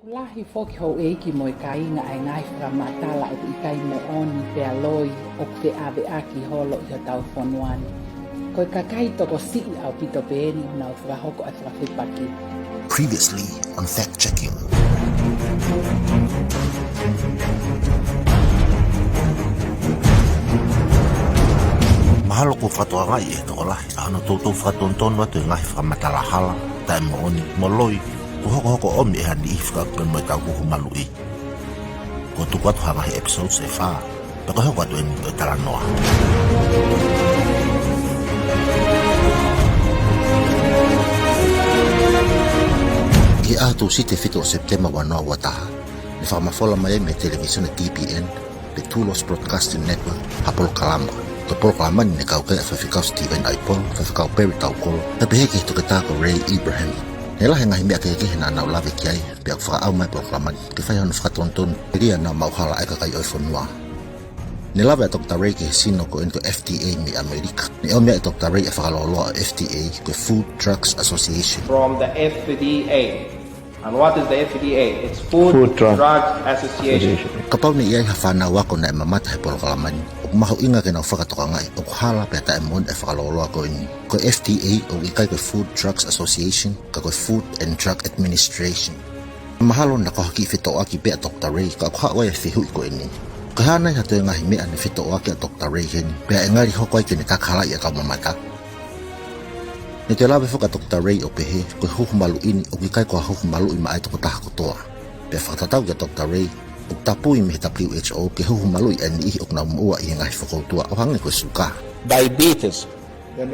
Lahi foki ho eiki mo kai na ai ngai fra matala o ikai mo oni pe aloi o te ave aki holo i tau fonuani. Ko kakai toko si au pito peni na fra hoko a fra paki. Previously on fact checking. Mahalo ko fatoarai e tokolahi ano toto fatonton watu ngai fra matala hala tai mo oni moloi. Hoko omi e hani ifka pen mo tau HUHU MALU'I. Ko tu kwatu hangahi episode se fa. Peko hoko atu eni o tala noa. I atu site fito o September wanoa wataha. Ni whamafola mai me televisione TPN, le Tulos Broadcasting Network, HAPOLO Kalama. Ko polo kalama ni KAKAI FAIFEKAU Steven AIPOLO, FAIFEKAU Perry Taukolo, na beheke Toketa ko Ray Ibrahim. Nela henga himia KEHEKEHE na nau lave kiai pe ak FAKA'UHINGA'I mai proklaman ke fai hanu whakatonton ria na mau HALA'I KAKAI oi whanua. Ni lave a Dr. Ray ke sino ko into FDA mi Amerika. Ni omia a Dr. Ray a whakaloloa a FDA ko Food Drugs Association. From the FDA. And what is the FDA? It's Food Drugs Association. Kapau ni iai hawhana wako na mamata he polo kalamani. O maho inga ke nau whakatokangai o hala pe ta emon e whakaloloa ko ini. Ko FDA o ikai ko Food Drugs Association ka ko Food and Drug Administration. Mahalo na ko haki fito aki pe a Dr. Ray ka ko hawa e whihui ko ini. Kahanay hato yung ahime ani fito aki a Dr. Ray hen pe a engari hokoi ke ni kakhalai a kamamata. Nito lawe foka Dr. Ray o pehe ko HUHU MALU'I o ikai ko HUHU MALU'I maai toko taha kotoa. Pe whakatatau ke Dr. Ray o tapui me WHO ke HUHU MALU'I ani ihi o na umua i ngahi whakautua o hangi ko suka. Diabetes. They're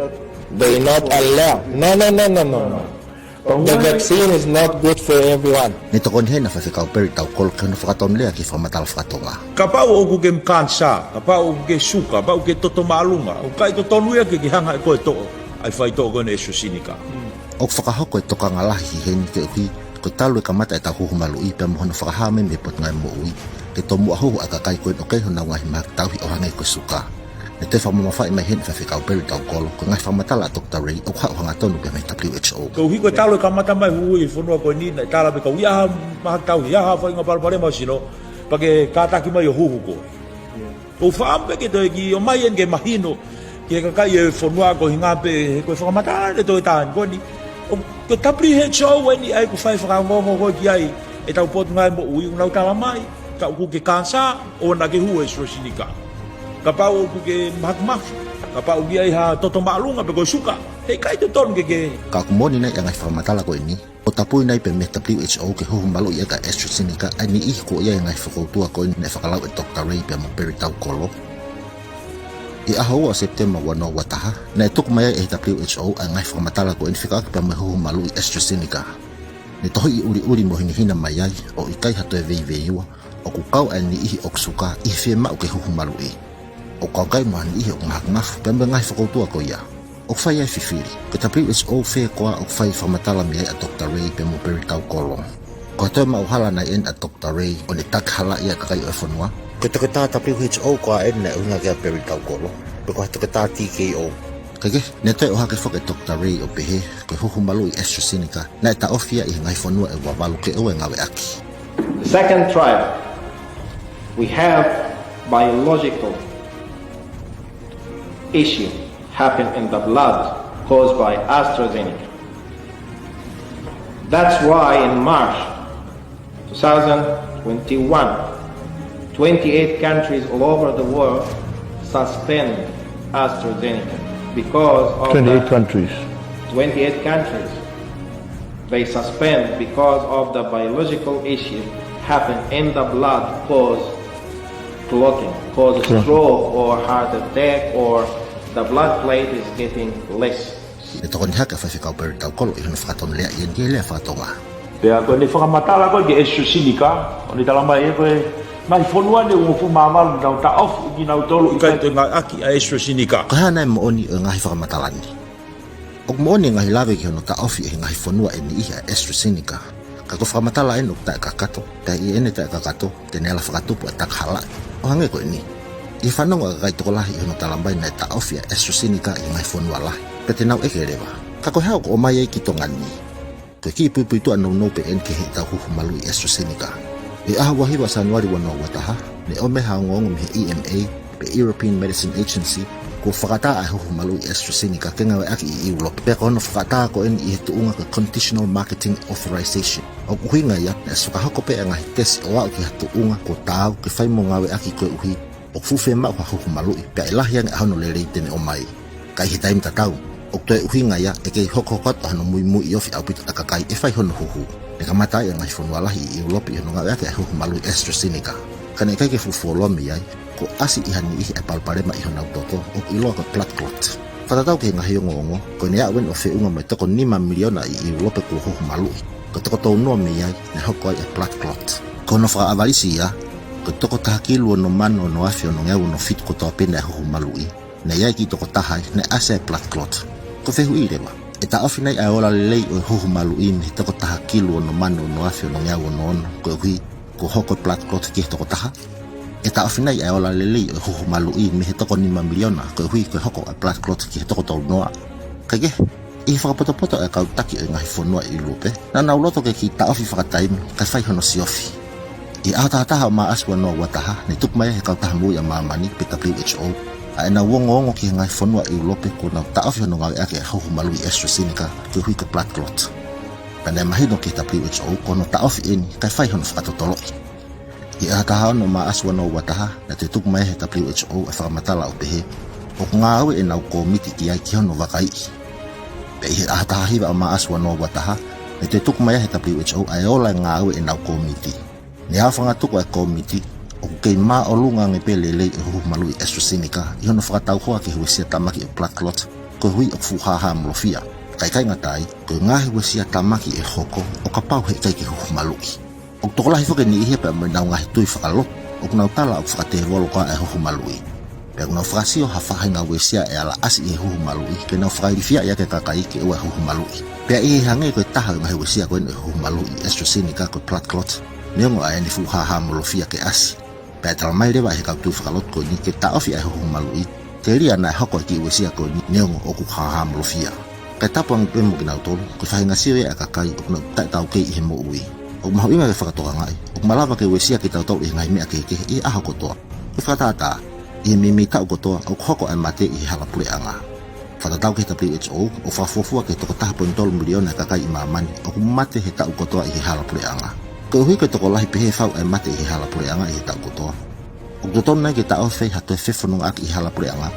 not allowed. No. The vaccine is not good for everyone. Nito kon he na FAIFEKAU Perry Taukolo ke no whakaton lea ki whamatala whakatonga. Kapau o kuke mkansa, kapau o kuke suka, kapau ke toto maalunga, o kai to tonuia ke hanga e koe to'o. Ai whaito'o koe ne sinika. O whakahoko e toka ngalahi heni ke uhi ko talu e kamata e tau HUHU MALU'I pe mohono whakahame me pot ngai mo'ui ke tomu a HUHU a kakai koe no keiho na ngahi mahak tauhi o hangai ko suka. Ne te whamamawhai mai heni FAIFEKAU Perry Taukolo ko ngai whamatala a Dr. Ray o hao hangatonu pe mai WHO. Ko hi koe talu e kamata mai hui whanua koe ni na tala pe kau iaha mahak tauhi, iaha whainga parapare masino pake kātaki mai o HUHU ko. Ko whaampe ke toi ki o mai en ke MAHINO ke kakai e whanua ko hinga pe koe whakamatala ne toi tāan ko ni. Ko WHO weni ai ko whai Fakaongoongo ko ki ai e tau potu ngai mo ui unau tala mai ka uku ke kansa o na ke hu e sinika. Ka pau uku ke Mafu, ka pau ki ai ha toto maalunga pe koe suka. Hei kai te ton ke. Ka kumoni nai angai whakamatala ko ini. O tapui nai pe me WHO ke HUHU MALU'I e ka AstraZeneca ai ni ihi ko ia ngai whakautua ko ini ne whakalau e Dr. Ray pe mo Perry Taukolo. I ahau a September wano wataha, na ituk maya e WHO a ngai whakamatala ko infika pa me HUHU MALU'I AstraZeneca. Ni tohi i uri mo hinihina mayai o ikai hato e veiweiua o kukau a ni ihi oksuka i FIEMA'U ke HUHU MALU'I. O kaukai mo hani ihi o mahak pe me ngai whakautua ko ia. O whai ai whiwhiri, ke ta WHO whea koa o whai whakamatala mea a Dr. Ray pe mo Perry Taukolo. Ko toi mauhala na en a Dr. Ray o ni tak HALA'I a kakai o e whanua. Ko Toketa WHO ko a en na unga kia Perry Taukolo. Ko Toketa TKO. Kage, neto o hake whake Dr. Ray o pehe ko HUHU MALU'I AstraZeneca na e ta ofia i ngai whanua e wawalu ke o e ngawe aki. The second trial, we have biological issue happen in the blood caused by AstraZeneca. That's why in March 2021, 28 countries all over the world suspend AstraZeneca because of 28 countries. 28 countries. They suspend because of the biological issue happen in the blood cause clotting, cause stroke or heart attack or the blood plate is getting less. Ito ko niha ka FAIFEKAU Perry Taukolo i hana whakaton lea ian ki lea whakatonga. Pea koe ne whakamatala koe ke sinika, o ni tala mai e koe mai whanua ne ungofu mamalu nau ta off i nau tolu i kai te ngai aki a sinika. Ka hana e mooni o ngahi whakamatalani. O mooni ngahi lawe ki hono ta ofi e ngahi whanua e ni ihi a AstraZeneca. Ka ko whakamatala e nuk ta e kakato, ka i ene ta e kakato, te nela whakatupu e tak HALA'I. O hange koe ni. I whanonga ka kai tokolahi i hono talambai na e ta ofi a AstraZeneca i ngai whanua lahi. Pe te nau eke rewa. Ka koe hao ko o mai e ki tongani. Ko ki pui tu anu no pe en kehe tau huhu MALU'I AstraZeneca. E aha wahi wa Januari wa no wataha ne ome haongongo me EMA pe European Medicine Agency ko whakata ai huhu MALU'I AstraZeneca ke ngawe aki i Europe. Pe kono whakata ko en i he tuunga ka Conditional Marketing Authorization. O kuhinga ia na sukahako pe ngahi tesi o au ki hatuunga ko tau ke whai mo ngawe aki koe uhi o FIEMA'U ha huhu MALU'I pe ilahi ang ahono lerei tene o mai. Kai he taim tatau o toe uhinga ia e kei hoko ano mui i ofi au pita KAKAI e whai hono huhu. Ne kamata ia ngahi whanualahi i Europe i hono ngawe aki huhu MALU'I AstraZeneca. Kane kai ke fufuolomi ai ko asi ihani ihi e palparema i honau toto o iloa ko blood clot. Whatatau ke ngahi ongo ko ne awen o whiunga mai toko 5 miliona i Europe ko huhu MALU'I. Ko toko tau noa me ai ne hoko ai e blood clot. Ko no whaavalisi ia ko toko tahakilu no mano no afi no ngeu no fit ko toa pene huhu MALU'I. Ne iai ki toko tahai ne ase blood clot. Ko whehu i rewa. E ta ofi nei aola lelei o huhu MALU'I me toko tahakilu no mano no afi no ngeu no ono ko hui ko hoko blood clot ki toko taha. E ta ofi nei aola lelei o huhu MALU'I me toko 5 miliona ko hui ko hoko a blood clot ki toko tau noa. Kage i whakapoto e kau taki o ngahi whanua i lupe na nauloto ke ki ta ofi whakataimi kai whai hono si ofi. I ahataha o maa aswa noa wataha ne tukmai he kau taha mui a maamani pe WHO a e na wongo ki ngai whanua i lope ko na ta ofi no ngawe ake huhu MALU'I AstraZeneca ke hui ka blood clot. Pane mahino ki WHO ko no ta ofi eni kai whai hono whakatotoloi. I ahataha no maa aswa noa wataha na te tukmai he WHO e whakamatala o pehe o ngāwe e nau komiti ki ai ki hono wakai. Pe i ahataha hiwa o maa aswa noa wataha na te tukmai he WHO a e ola ngāwe e nau komiti. Ni hawhanga tuku e komiti o kei maa o lunga nge pelelei e huhu MALU'I AstraZeneca i hono whakatau hoa ke huesia tamaki e blood clot ko hui o fuhaha mlofia. Kai ngatai ko ngahi huesia tamaki e hoko o kapau he kai ke huhu MALU'I. O tokolahi whake ni ihe pe nau ngahi tui whakalot o nau tala o whakate wolo ka e huhu MALU'I. Pe nau whakasio ha whahinga huesia e ala asi e huhu MALU'I ke nau whakairifia ia ke KAKAI ke ua huhu MALU'I. Pe i hange ko taha ngahi huesia ko e huhu MALU'I AstraZeneca ko blood clot. Niongo a e ni fuhaha mlofia ke asi. Pe talamai rewa he kautui whakalot ko ni ke ta ofi ai huhu MALU'I ke ria na hoko ki uesia ko ni niongo o ku haha mlofia. Ke tapu ang pemo kinau tolu ko whahinga siwe a KAKAI o kina utai tau kei ihe mo ui. O mahu inga ke whakatoka ngai o malawa ke uesia ki tau tau i ngai mea kehekehe i aha kotoa. Ko whakatata i mimi tau kotoa o hoko ai mate i halapure anga. Whatatau ke WHO o whafofua ke toko taha 0.3 miliona KAKAI i maamani o ku mate he tau kotoa i halapure anga. Ko hui ke tokolahi pehe whau ai mate i halapure anga i tau kotoa. O totona ke ta ofe hatoe whewhanunga aki i halapure anga.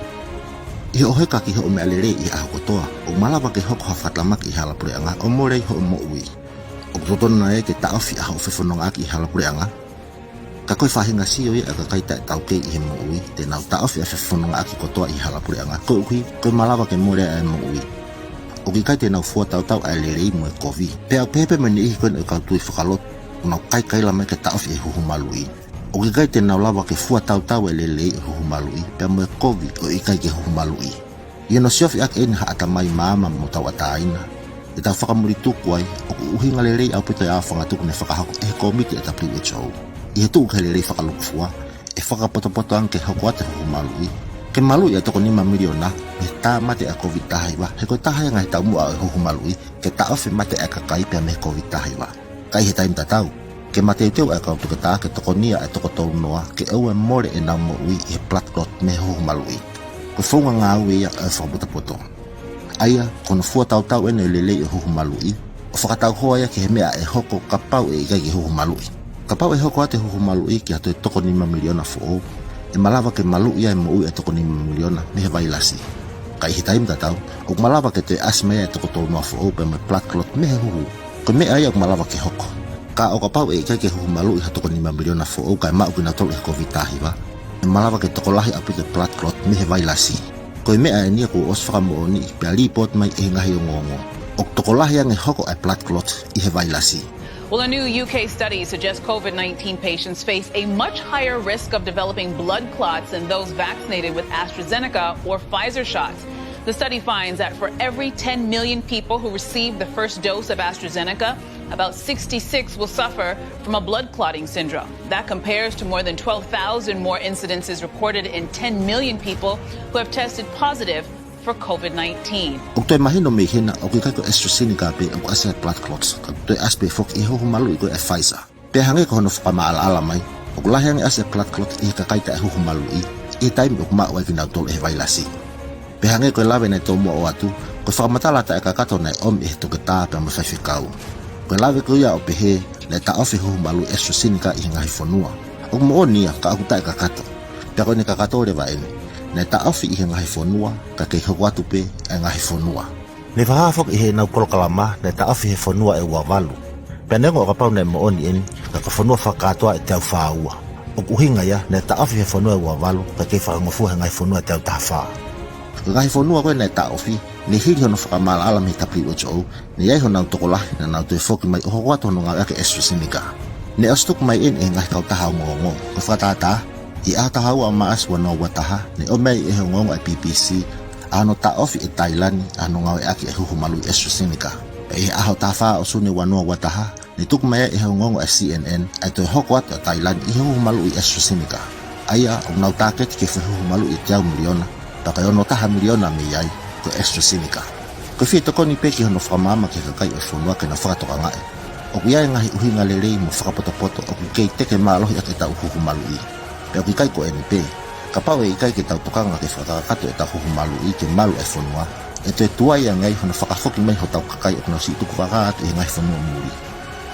I ohe ka ki ho me alere i aho kotoa o malawa ke hoko hawhatamaki i halapure anga o morei ho MOUI. O totona ke ta ofi aho whewhanunga aki i halapure anga. Ka koe whahinga sio i a KAKAI tae tau kei i he MOUI te nau ta ofi a whewhanunga aki kotoa i halapure anga. Ko hui koe malawa ke morei ai MOUI. O ki kai te nau fua tau tau ai lerei mo e kovi. Pe au pepe mani ihi koe na kautui whakalot o nau kai la me ke ta ofi e huhu MALU'I. O ki kai te nau lawa ke fua tau tau e lelei e huhu MALU'I pe mo e kovi o i kai ke huhu MALU'I. I no siofi ak eni ha atamai maama mo tau ataina. E tau whakamuri tuku ai o ku uhinga lelei au pito e a whangatuku ne whakahako e komiti e WHO. I he tuku ke lelei whakalukufua e whakapotopoto anke hoko ate huhu MALU'I. Ke MALU'I e toko 5 miliona me tā mate a COVID tahaiwa he koe tahai ngai tau mua e huhu MALU'I ke ta ofi mate a KAKAI pe me COVID tahaiwa. Kai he taim tatau ke mate teu e kau Toketa ke tokonia e toko tau noa ke au e more e nau MOUI e blood clot me huhu MALU'I. Ko whaunga NGAUE ia e whakaputa. Aia, kono fua tau tau ene lelei e huhu MALU'I o whakatau hoa ia ke he mea e hoko kapau e ikai ke huhu MALU'I. Kapau e hoko ate huhu MALU'I ki hatoe toko 5 miliona fo'o e malawa ke MALU'I e MOUI e toko 5 miliona me he vailasi. Kai hi taim tatau o malawa ke te asmea e toko tau noa fo'o pe me blood clot me he huhu. Ko mea ia o malawa ke hoko. Ka o kapau e ikai ke huhu MALU'I ha toko 5 miliona fo'o kai mau kina tolu e COVID tahiwa. E malawa ke tokolahi api te blood clot me he vailasi. Ko e mea e nia ko os whakamooni i pia report mai e ngahi o ngongo. O tokolahi ange hoko ai blood clot i he vailasi. Well, a new UK study suggests COVID-19 patients face a much higher risk of developing blood clots than those vaccinated with AstraZeneca or Pfizer shots. The study finds that for every 10 million people who receive the first dose of AstraZeneca, about 66 will suffer from a blood clotting syndrome. That compares to more than 12,000 more incidences reported in 10 million people who have tested positive for COVID-19. O toi mahino me hina o kai ko AstraZeneca pe o asa blood clots ka toi aspe FOKI HUHU MALU'I ko Pfizer. Pe hange ko no whakamaala mai o lahi hange asa blood clot I KAKAI ta HUHU MALU'I I taimi o maa wai kina tol vailasi. Pe hange ko lawe nei tomo o atu ko whakamatala ta kakato nei Toketa pe mo FAIFEKAU. Ko lawe ko ia o pehe le ta ofi HUHU MALU'I AstraZeneca I ngai fonua. O mo onia ka aku ta kakato. Pe ko ni kakato le vai ne ta ofi I ngai fonua ka ke hawatu pe ngai fonua. Ne whahafok I he nau kolokalama ne ta ofi he fonua wa walu. Pe nengo ka pau nei mo oni ka fonua whakatoa te au whaua. O kuhinga ia ne ta ofi he fonua wa walu ka ke whakangofua ngai fonua te au tafa. Ngai fonua ko ne ta ofi ni hiri hono whakamala alam I WHO ni ai hono TOKOLAHI na nau te FOKI mai o wato no ngā ake AstraZeneca. Ne ostuk mai ngai kau Fakaongoongo ko whatata I atahau a maas wana wataha ne o mei ngongo PPC ano ta ofi Thailand ano ngawe ake HUHU MALU'I AstraZeneca. E aho tafa o sune wanoa wataha ni tuk mai ngongo CNN ai to hokwat Thailand HUHU MALU'I AstraZeneca. Aya o nau target ke HUHU MALU'I tiau miliona takayono taha miliona miyai ko AstraZeneca. Ko fito ko ni peki hono whamama ke kakai o fonua ke na whakatoka ngae. O kuiai ngahi uhinga lelei mo whakapotopoto o kukei teke maalohi ake tau HUHU MALU'I. Pe o kikai ko NP. Ka pau e ikai ke tau tokanga ke whakakato e tau HUHU MALU'I ke malu e fonua. E te tuai a ngai hono whakafoki mai ho tau kakai o kino si tuku whakaato e ngai fonua muri.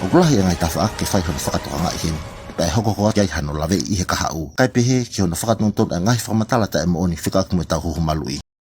O kulahi a ngai tawha ke whai hono whakatoka ngai hen. Pe hoko koa kiai hano lawe I he kahau. Kai pehe ki hono whakatonton a ngai whakamatala ta e mooni whika aku me tau HUHU MALU'I.